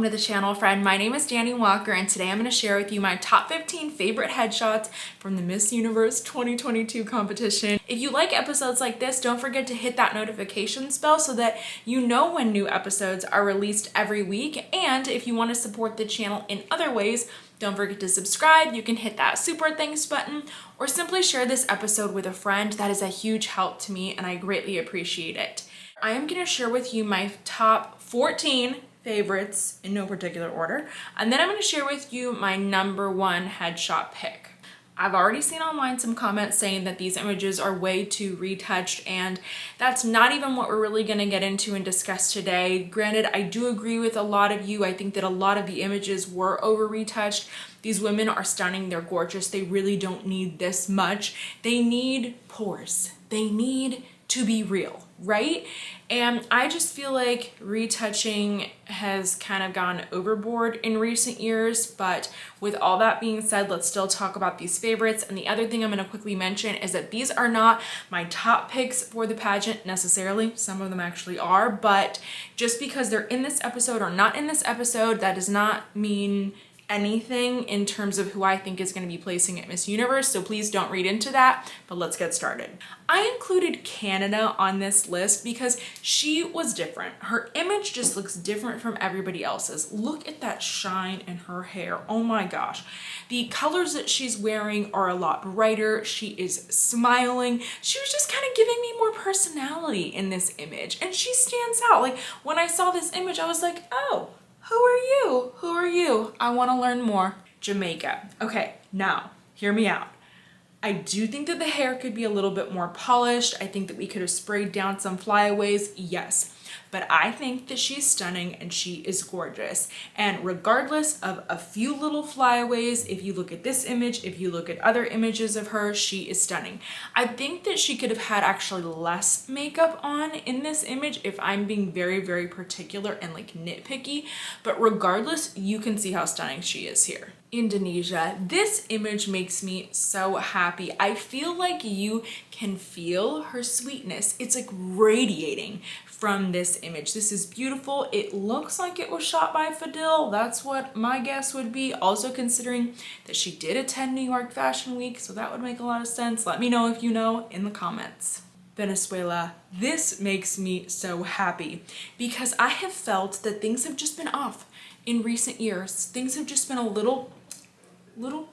welcome to the channel, friend. My name is Dani Walker, and today I'm going to share with you my top 15 favorite headshots from the Miss Universe 2022 competition. If you like episodes like this, don't forget to hit that notification bell so that you know when new episodes are released every week. And if you want to support the channel in other ways, don't forget to subscribe. You can hit that super thanks button or simply share this episode with a friend. That is a huge help to me, and I greatly appreciate it. I am going to share with you my top 14 favorites in no particular order, and then I'm going to share with you my number one headshot pick. I've already seen online some comments saying that these images are way too retouched, and that's not even what we're really going to get into and discuss today. Granted, I do agree with a lot of you. I think that a lot of the images were over retouched. These women are stunning, they're gorgeous, they really don't need this much. They need pores, they need to be real, right? And I just feel like retouching has kind of gone overboard in recent years. But with all that being said, let's still talk about these favorites. And the other thing I'm going to quickly mention is that these are not my top picks for the pageant necessarily. Some of them actually are, but just because they're in this episode or not in this episode, that does not mean anything in terms of who I think is going to be placing at Miss Universe, so please don't read into that, but let's get started. I included Canada on this list because she was different. Her image just looks different from everybody else's. Look at that shine in her hair. Oh my gosh. The colors that she's wearing are a lot brighter. She is smiling. She was just kind of giving me more personality in this image, and she stands out. Like, when I saw this image, I was like, oh, who are you? Who are you? I want to learn more. Jamaica. Okay, now, hear me out. I do think that the hair could be a little bit more polished. I think that we could have sprayed down some flyaways, yes. But I think that she's stunning and she is gorgeous. And regardless of a few little flyaways, if you look at this image, if you look at other images of her, she is stunning. I think that she could have had actually less makeup on in this image if I'm being very, very particular and like nitpicky. But regardless, you can see how stunning she is here. Indonesia. This image makes me so happy. I feel like you can feel her sweetness. It's like radiating from this image. This is beautiful. It looks like it was shot by Fadil. That's what my guess would be. Also considering that she did attend New York Fashion Week, so that would make a lot of sense. Let me know if you know in the comments. Venezuela. This makes me so happy because I have felt that things have just been off in recent years. Things have just been a little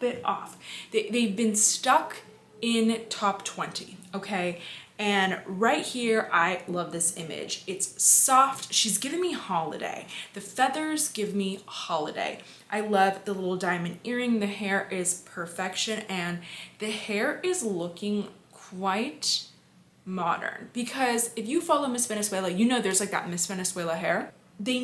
bit off. They've been stuck in top 20, okay? And right here, I love this image. It's soft. She's giving me holiday. The feathers give me holiday. I love the little diamond earring. The hair is perfection, and the hair is looking quite modern, because if you follow Miss Venezuela, you know there's like that Miss Venezuela hair. They've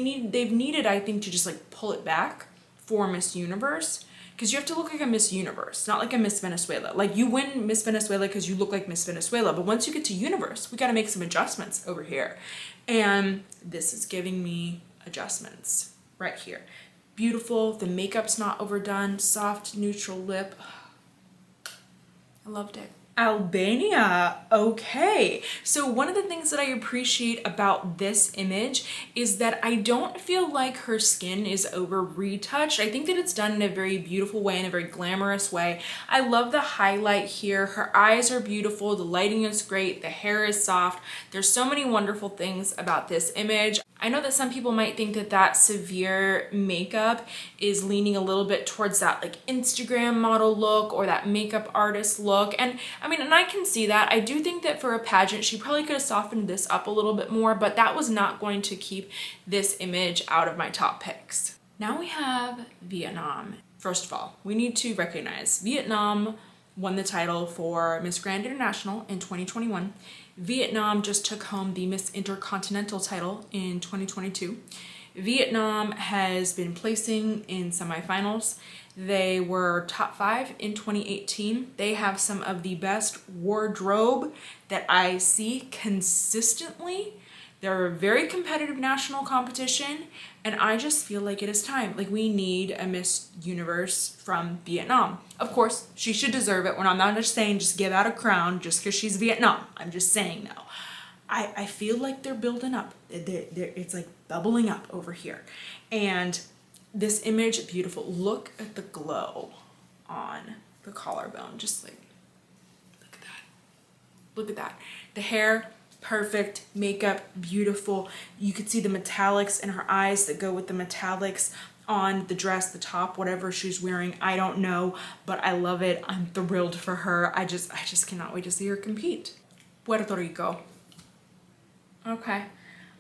needed, I think, to just like pull it back for Miss Universe, because you have to look like a Miss Universe, not like a Miss Venezuela. Like, you win Miss Venezuela because you look like Miss Venezuela, but once you get to Universe, we got to make some adjustments over here. And this is giving me adjustments right here. Beautiful. The makeup's not overdone. Soft, neutral lip. I loved it. Albania. Okay, so one of the things that I appreciate about this image is that I don't feel like her skin is over retouched. I think that it's done in a very beautiful way, in a very glamorous way. I love the highlight here. Her eyes are beautiful. The lighting is great. The hair is soft. There's so many wonderful things about this image. I know that some people might think that that severe makeup is leaning a little bit towards that like Instagram model look or that makeup artist look. And I mean, and I can see that. I do think that for a pageant, she probably could have softened this up a little bit more, but that was not going to keep this image out of my top picks. Now we have Vietnam. First of all, we need to recognize Vietnam won the title for Miss Grand International in 2021. Vietnam just took home the Miss Intercontinental title in 2022. Vietnam has been placing in semifinals. They were top 5 in 2018. They have some of the best wardrobe that I see consistently. They're a very competitive national competition, and I just feel like it is time. Like, we need a Miss Universe from Vietnam. Of course, she should deserve it. When I'm not just saying just give out a crown just because she's Vietnam. I'm just saying no. I feel like they're building up. It's like bubbling up over here. And This image, beautiful. Look at the glow on the collarbone. Just like, look at that. Look at that. The hair, perfect. Makeup, beautiful. You could see the metallics in her eyes that go with the metallics on the dress, the top, whatever she's wearing. I don't know, but I love it. I'm thrilled for her. I just cannot wait to see her compete. Puerto Rico. Okay.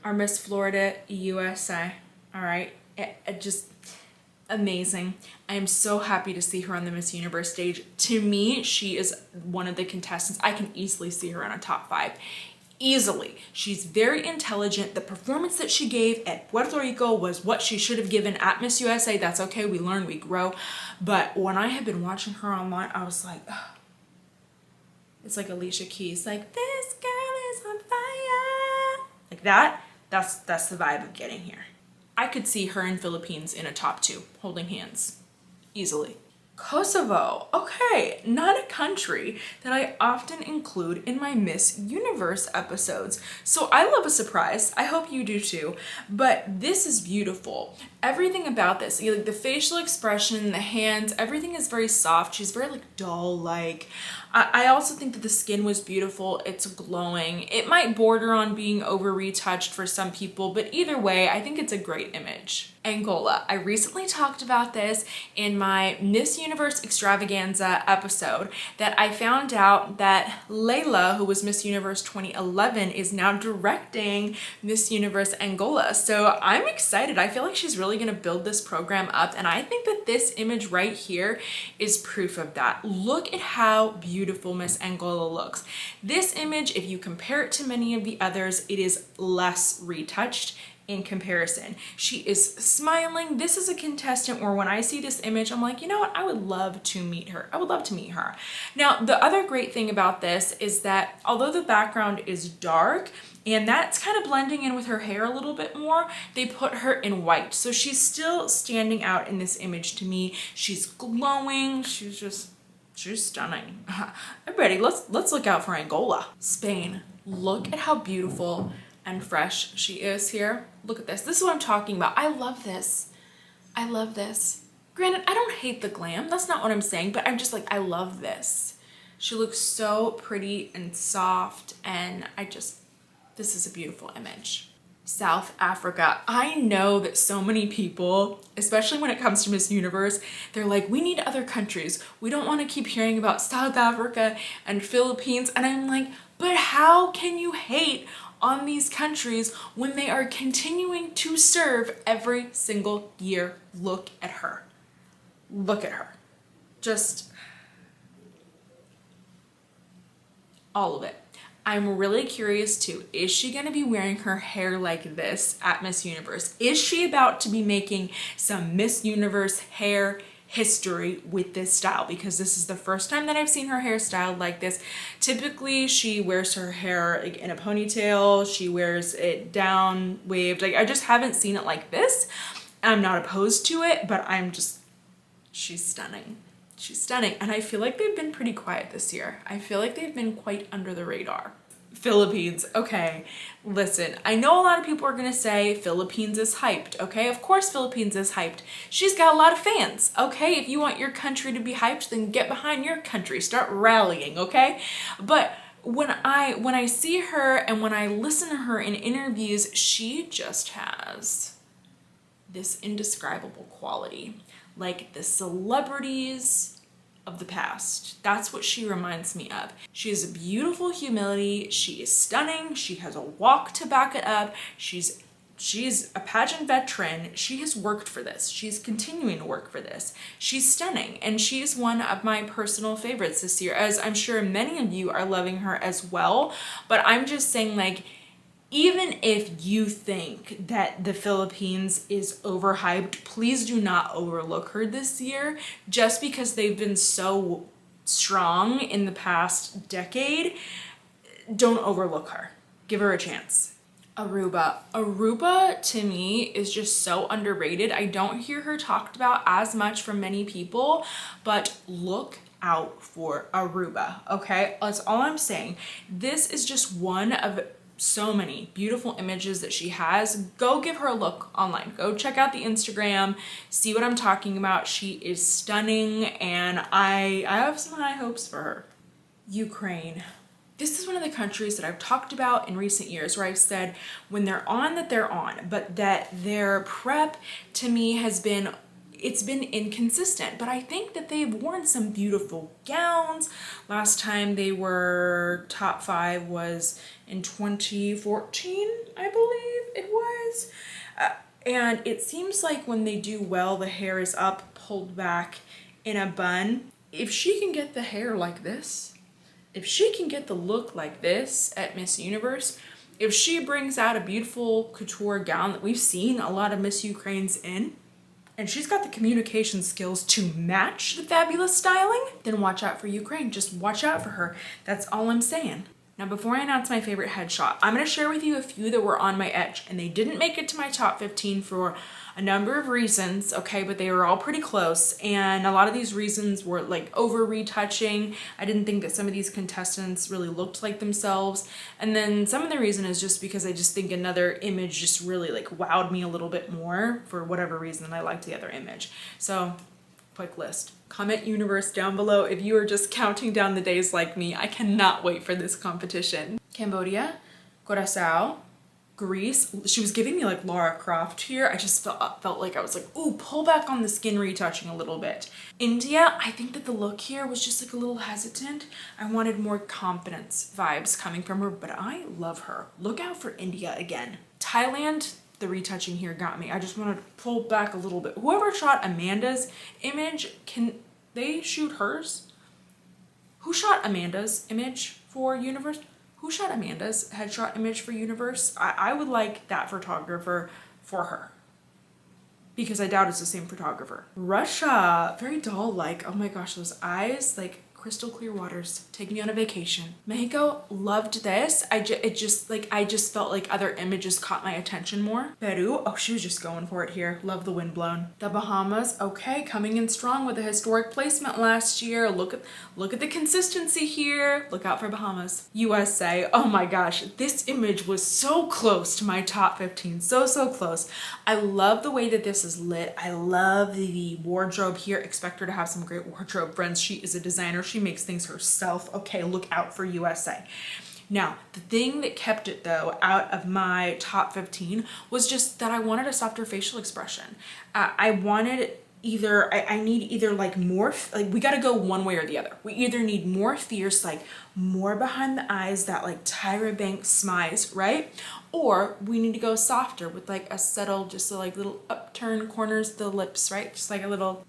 Our Miss Florida, USA. All right. It just amazing. I am so happy to see her on the Miss Universe stage. To me, she is one of the contestants. I can easily see her in a top 5. Easily. She's very intelligent. The performance that she gave at Puerto Rico was what she should have given at Miss USA. That's okay. We learn, we grow. But when I have been watching her online, I was like, ugh. It's like Alicia Keys, like, this girl is on fire. Like that. That's the vibe I'm getting here. I could see her in Philippines in a top 2, holding hands, easily. Kosovo, okay, not a country that I often include in my Miss Universe episodes. So I love a surprise. I hope you do too. But this is beautiful. Everything about this, like the facial expression, the hands, everything is very soft. She's very like doll-like. I also think that the skin was beautiful. It's glowing. It might border on being over retouched for some people, but either way, I think it's a great image. Angola. I recently talked about this in my Miss Universe extravaganza episode, that I found out that Layla, who was Miss Universe 2011, is now directing Miss Universe Angola. So I'm excited. I feel like she's really going to build this program up, and I think that this image right here is proof of that. Look at how beautiful Miss Angola looks. This image, if you compare it to many of the others, it is less retouched in comparison. She is smiling. This is a contestant where when I see this image, I'm like, you know what? I would love to meet her. I would love to meet her. Now, the other great thing about this is that although the background is dark, and that's kind of blending in with her hair a little bit more, they put her in white. So she's still standing out in this image to me. She's glowing. She's stunning. Everybody, let's look out for Angola. Spain. Look at how beautiful and fresh she is here. Look at this. This is what I'm talking about. I love this. I love this. Granted, I don't hate the glam. That's not what I'm saying, but I'm just like, I love this. She looks so pretty and soft, and this is a beautiful image. South Africa. I know that so many people, especially when it comes to Miss Universe, they're like, we need other countries. We don't want to keep hearing about South Africa and Philippines. And I'm like, but how can you hate on these countries when they are continuing to serve every single year? Look at her. Look at her. Just all of it. I'm really curious too, is she going to be wearing her hair like this at Miss Universe? Is she about to be making some Miss Universe hair history with this style? Because this is the first time that I've seen her hair styled like this. Typically she wears her hair like in a ponytail, she wears it down, waved. Like, I just haven't seen it like this. I'm not opposed to it, but she's stunning. She's stunning. And I feel like they've been pretty quiet this year. I feel like they've been quite under the radar. Philippines. Okay, listen, I know a lot of people are gonna say Philippines is hyped. Okay, of course Philippines is hyped. She's got a lot of fans. Okay, if you want your country to be hyped, then get behind your country. Start rallying, okay? But when I see her and when I listen to her in interviews, she just has this indescribable quality. Like the celebrities of the past. That's what she reminds me of. She has a beautiful humility. She is stunning. She has a walk to back it up. She's a pageant veteran. She has worked for this. She's continuing to work for this. She's stunning, and she's one of my personal favorites this year, as I'm sure many of you are loving her as well. But I'm just saying, like, even if you think that the Philippines is overhyped, please do not overlook her this year. Just because they've been so strong in the past decade, don't overlook her. Give her a chance. Aruba. Aruba to me is just so underrated. I don't hear her talked about as much from many people, but look out for Aruba, okay? That's all I'm saying. This is just one of so many beautiful images that she has. Go give her a look online. Go check out the Instagram, see what I'm talking about. She is stunning, and I have some high hopes for her. Ukraine. This is one of the countries that I've talked about in recent years where I've said when they're on that they're on, but that their prep to me has been, it's been inconsistent, but I think that they've worn some beautiful gowns. Last time they were top 5 was in 2014, I believe it was. And it seems like when they do well, the hair is up, pulled back in a bun. If she can get the hair like this, if she can get the look like this at Miss Universe, if she brings out a beautiful couture gown that we've seen a lot of Miss Ukraines in, and she's got the communication skills to match the fabulous styling, then watch out for Ukraine. Just watch out for her. That's all I'm saying. Now, before I announce my favorite headshot, I'm going to share with you a few that were on my edge, and they didn't make it to my top 15 for a number of reasons, okay, but they were all pretty close, and a lot of these reasons were like over retouching. I didn't think that some of these contestants really looked like themselves, and then some of the reason is just because I just think another image just really like wowed me a little bit more for whatever reason I liked the other image. So, quick list. Comment universe down below if you are just counting down the days like me. I cannot wait for this competition. Cambodia, Curaçao, Greece. She was giving me like Lara Croft here. I just felt like I was like, ooh, pull back on the skin retouching a little bit. India, I think that the look here was just like a little hesitant. I wanted more confidence vibes coming from her, but I love her. Look out for India again. Thailand, the retouching here got me. I just wanted to pull back a little bit. Whoever shot Amanda's image, can they shoot hers? Who shot Amanda's image for Universe? Who shot Amanda's headshot image for Universe? I would like that photographer for her, because I doubt it's the same photographer. Russia, very doll-like. Oh my gosh, those eyes, like crystal clear waters. Take me on a vacation. Mexico, loved this. I just felt like other images caught my attention more. Peru, oh, she was just going for it here. Love the wind blown. The Bahamas, okay, coming in strong with a historic placement last year. Look at the consistency here. Look out for Bahamas. USA, oh my gosh, this image was so close to my top 15. So close. I love the way that this is lit. I love the wardrobe here. Expect her to have some great wardrobe friends. She is a designer. She makes things herself. Okay, look out for USA. Now, the thing that kept it though out of my top 15 was just that I wanted a softer facial expression. I wanted either, I need either like more, like we gotta go one way or the other. We either need more fierce, like more behind the eyes, that like Tyra Banks smiles, right? Or we need to go softer with like a subtle, just a like little upturn corners of the lips, right? Just like a little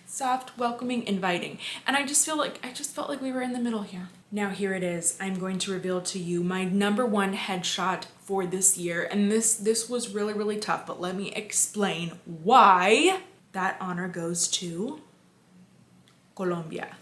soft, welcoming, inviting. And I just felt like we were in the middle here. Now here it is. I'm going to reveal to you my #1 headshot for this year. And this was really tough, but let me explain why that honor goes to Colombia.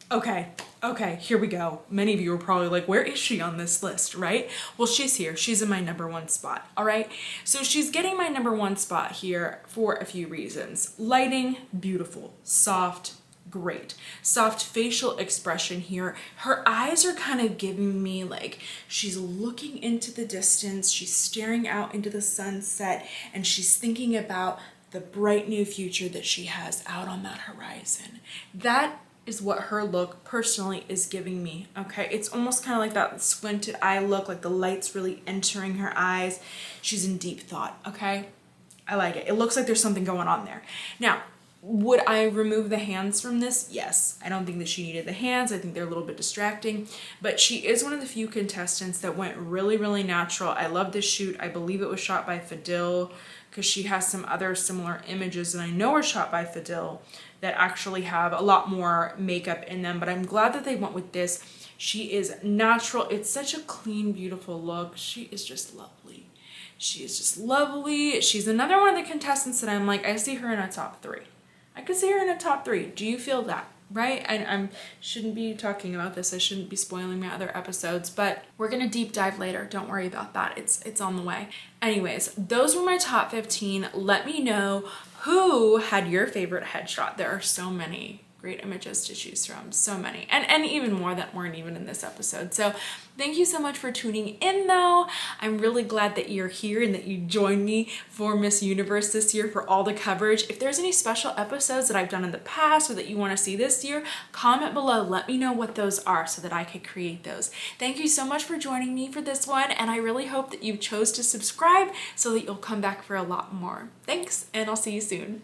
Okay, here we go. Many of you are probably like, where is she on this list, right? Well, she's here. She's in my #1 spot, all right? So she's getting my #1 spot here for a few reasons. Lighting, beautiful. Soft, great. Soft facial expression here. Her eyes are kind of giving me like she's looking into the distance, she's staring out into the sunset, and she's thinking about the bright new future that she has out on that horizon. That is what her look personally is giving me, okay? It's almost kind of like that squinted eye look, like the light's really entering her eyes. She's in deep thought, okay? I like it. It looks like there's something going on there. Now, would I remove the hands from this? Yes. I don't think that she needed the hands. I think they're a little bit distracting, but she is one of the few contestants that went really natural. I love this shoot. I believe it was shot by Fadil, because she has some other similar images that I know are shot by Fadil that actually have a lot more makeup in them, but I'm glad that they went with this. She is natural. It's such a clean, beautiful look. She is just lovely. She is just lovely. She's another one of the contestants that I'm like, I see her in a top 3. I could see her in a top 3. Do you feel that? Right? I shouldn't be talking about this. I shouldn't be spoiling my other episodes, but we're gonna deep dive later. Don't worry about that. It's on the way. Anyways, those were my top 15. Let me know who had your favorite headshot. There are so many. great images to choose from, so many, and even more that weren't even in this episode. So thank you so much for tuning in though. I'm really glad that you're here and that you joined me for Miss Universe this year for all the coverage. If there's any special episodes that I've done in the past or that you want to see this year, comment below, let me know what those are so that I could create those. Thank you so much for joining me for this one, and I really hope that you chose to subscribe so that you'll come back for a lot more. Thanks, and I'll see you soon.